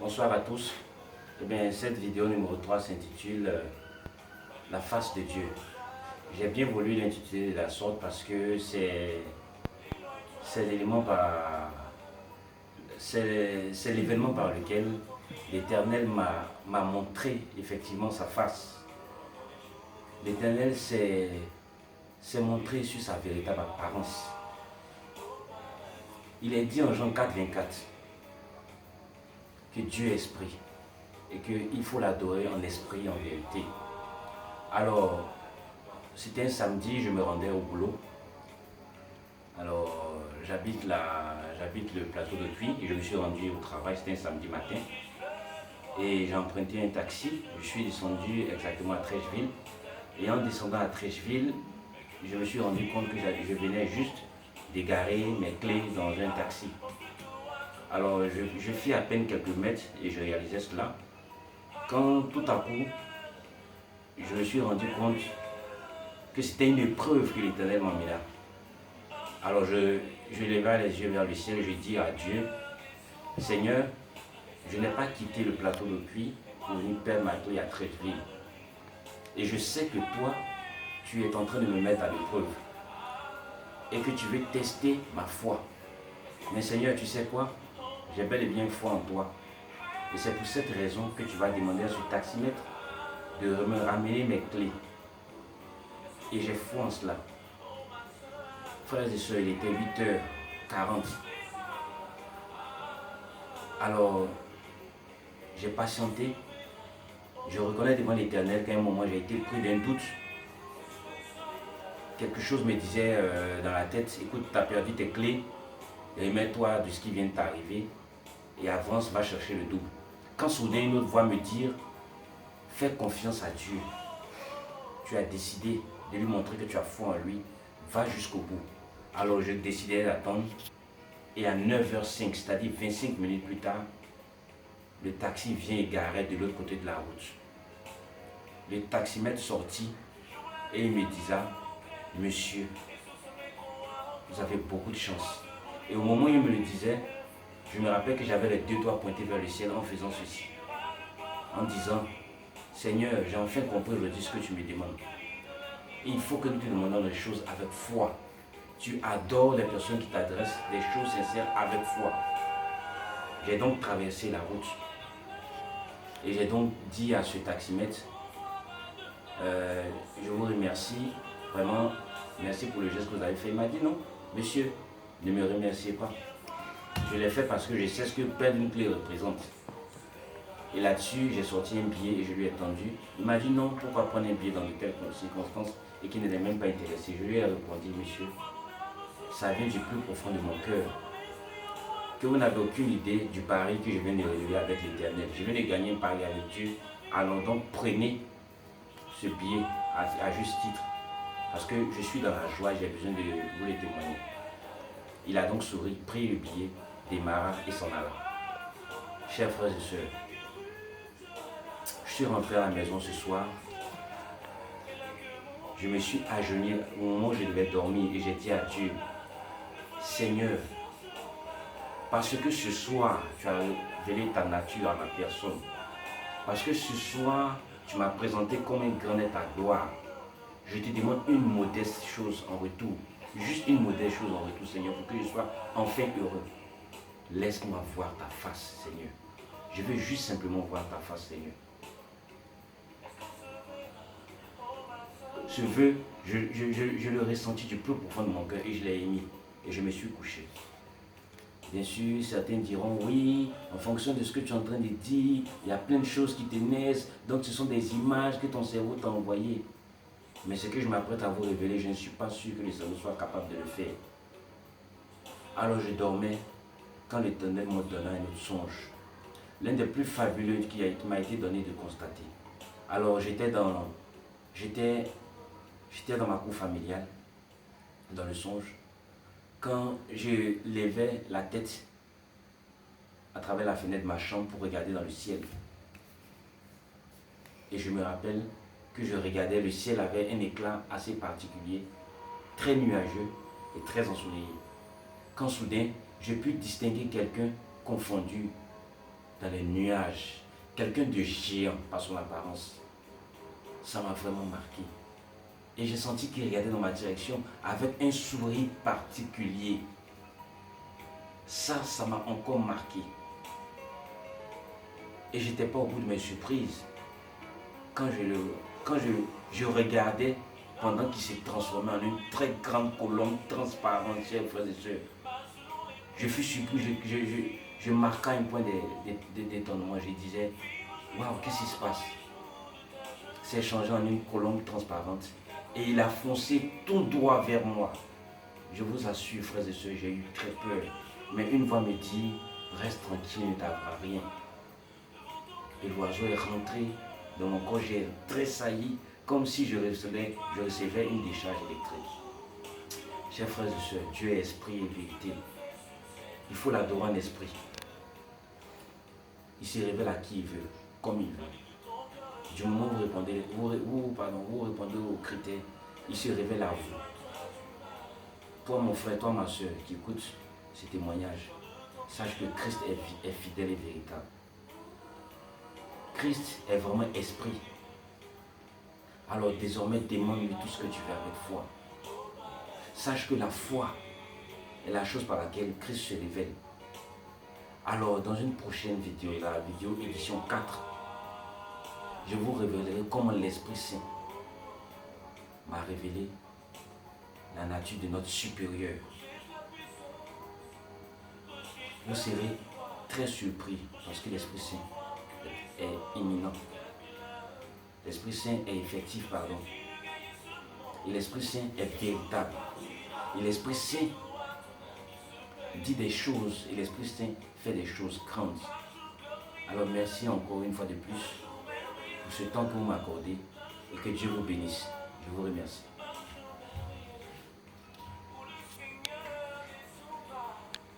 Bonsoir à tous. Eh bien, cette vidéo numéro 3 s'intitule La face de Dieu. J'ai bien voulu l'intituler de la sorte parce que c'est l'élément c'est l'événement par lequel l'Éternel m'a montré effectivement sa face. L'Éternel s'est montré sur sa véritable apparence. Il est dit en Jean 4,24 que Dieu est esprit et qu'il faut l'adorer en esprit et en vérité. Alors, c'était un samedi, je me rendais au boulot. Alors, j'habite le plateau de Tuy et je me suis rendu au travail, c'était un samedi matin. Et j'ai emprunté un taxi, je suis descendu exactement à Trècheville. Et en descendant à Trècheville, je me suis rendu compte que je venais juste d'égarer mes clés dans un taxi. Alors, je fis à peine quelques mètres et je réalisais cela. Quand tout à coup, je me suis rendu compte que c'était une épreuve que l'Éternel m'a mis là. Alors je levai les yeux vers le ciel et je dis à Dieu, Seigneur, je n'ai pas quitté le plateau de Puy pour venir perdre ma clé à Trècheville. Et je sais que toi, tu es en train de me mettre à l'épreuve et que tu veux tester ma foi. Mais Seigneur, tu sais quoi? J'ai bel et bien foi en toi. Et c'est pour cette raison que tu vas demander à ce taximètre de me ramener mes clés. Et j'ai foi en cela. Frères et sœurs, il était 8h40. Alors, j'ai patienté. Je reconnais devant l'Éternel qu'à un moment, j'ai été pris d'un doute. Quelque chose me disait dans la tête, écoute, tu as perdu tes clés, remets-toi de ce qui vient de t'arriver et avance, va chercher le double. Quand soudain une autre voix me dit, fais confiance à Dieu. Tu as décidé de lui montrer que tu as foi en lui, va jusqu'au bout. Alors je décidai d'attendre et à 9h05, c'est-à-dire 25 minutes plus tard, le taxi vient égarer de l'autre côté de la route. Le taximètre sortit et il me disait, monsieur, vous avez beaucoup de chance. Et au moment où il me le disait, je me rappelle que j'avais les deux doigts pointés vers le ciel en faisant ceci. En disant, Seigneur, j'ai enfin compris aujourd'hui ce que tu me demandes. Et il faut que nous te demandions des choses avec foi. Tu adores les personnes qui t'adressent des choses sincères avec foi. J'ai donc traversé la route. Et j'ai donc dit à ce taximètre, je vous remercie, vraiment, merci pour le geste que vous avez fait. Il m'a dit non, monsieur, ne me remerciez pas. Je l'ai fait parce que je sais ce que perdre une clé représente. Et là-dessus, j'ai sorti un billet et je lui ai tendu. Il m'a dit non, pourquoi prendre un billet dans de telles circonstances et qui n'était même pas intéressé. Je lui ai répondu, monsieur, ça vient du plus profond de mon cœur. Que vous n'avez aucune idée du pari que je viens de relever avec l'Éternel. Je viens de gagner un pari avec Dieu. Alors donc prenez ce billet à juste titre. Parce que je suis dans la joie et j'ai besoin de vous le témoigner. Il a donc souri, pris le billet, démarra et s'en alla. Chers frères et sœurs, je suis rentré à la maison ce soir. Je me suis agenouillé au moment où je devais dormir et j'ai dit à Dieu, Seigneur, parce que ce soir, tu as révélé ta nature à ma personne. Parce que ce soir, tu m'as présenté comme un grand est ta gloire. Je te demande une modeste chose en retour. Juste une modeste chose en retour, Seigneur, pour que je sois enfin heureux. Laisse-moi voir ta face, Seigneur. Je veux juste simplement voir ta face, Seigneur. Ce vœu, je l'ai ressenti du plus profond de mon cœur et je l'ai émis. Et je me suis couché. Bien sûr, certains diront, oui, en fonction de ce que tu es en train de dire, il y a plein de choses qui te naissent, donc ce sont des images que ton cerveau t'a envoyées. Mais ce que je m'apprête à vous révéler, je ne suis pas sûr que le cerveau soit capable de le faire. Alors je dormais quand l'Éternel m'a donné un autre songe. L'un des plus fabuleux qui m'a été donné de constater. Alors j'étais dans ma cour familiale, dans le songe. Quand je levais la tête à travers la fenêtre de ma chambre pour regarder dans le ciel. Et je me rappelle que je regardais, le ciel avait un éclat assez particulier, très nuageux et très ensoleillé. Quand soudain, je pus distinguer quelqu'un confondu dans les nuages, quelqu'un de géant par son apparence. Ça m'a vraiment marqué. Et j'ai senti qu'il regardait dans ma direction avec un sourire particulier. Ça m'a encore marqué. Et j'étais pas au bout de mes surprises. Quand je regardais pendant qu'il s'est transformé en une très grande colombe transparente, chers frères et sœurs, je fus surpris, je marquais un point d'étonnement. Je disais, waouh, qu'est-ce qui se passe? C'est changé en une colombe transparente et il a foncé tout droit vers moi. Je vous assure, frères et sœurs, j'ai eu très peur. Mais une voix me dit, reste tranquille, ne t'arrivera rien. Et l'oiseau est rentré dans mon corps, j'ai tressailli comme si je recevais une décharge électrique. Chers frères et sœurs, Dieu est esprit et vérité. Il faut l'adorer en esprit. Il se révèle à qui il veut, comme il veut. Du moment où vous répondez aux critères, il se révèle à vous. Toi mon frère, toi ma soeur qui écoute ces témoignages, sache que Christ est fidèle et véritable. Christ est vraiment esprit. Alors désormais demande-lui tout ce que tu veux avec foi. Sache que la foi est la chose par laquelle Christ se révèle. Alors dans une prochaine vidéo, la vidéo édition 4, je vous révélerai comment l'Esprit Saint m'a révélé la nature de notre supérieur. Vous serez très surpris parce que l'Esprit Saint est imminent. L'Esprit Saint est effectif, pardon. Et l'Esprit Saint est véritable. Et l'Esprit Saint dit des choses et l'Esprit Saint fait des choses grandes. Alors merci encore une fois de plus pour ce temps que vous m'accordez et que Dieu vous bénisse. Je vous remercie.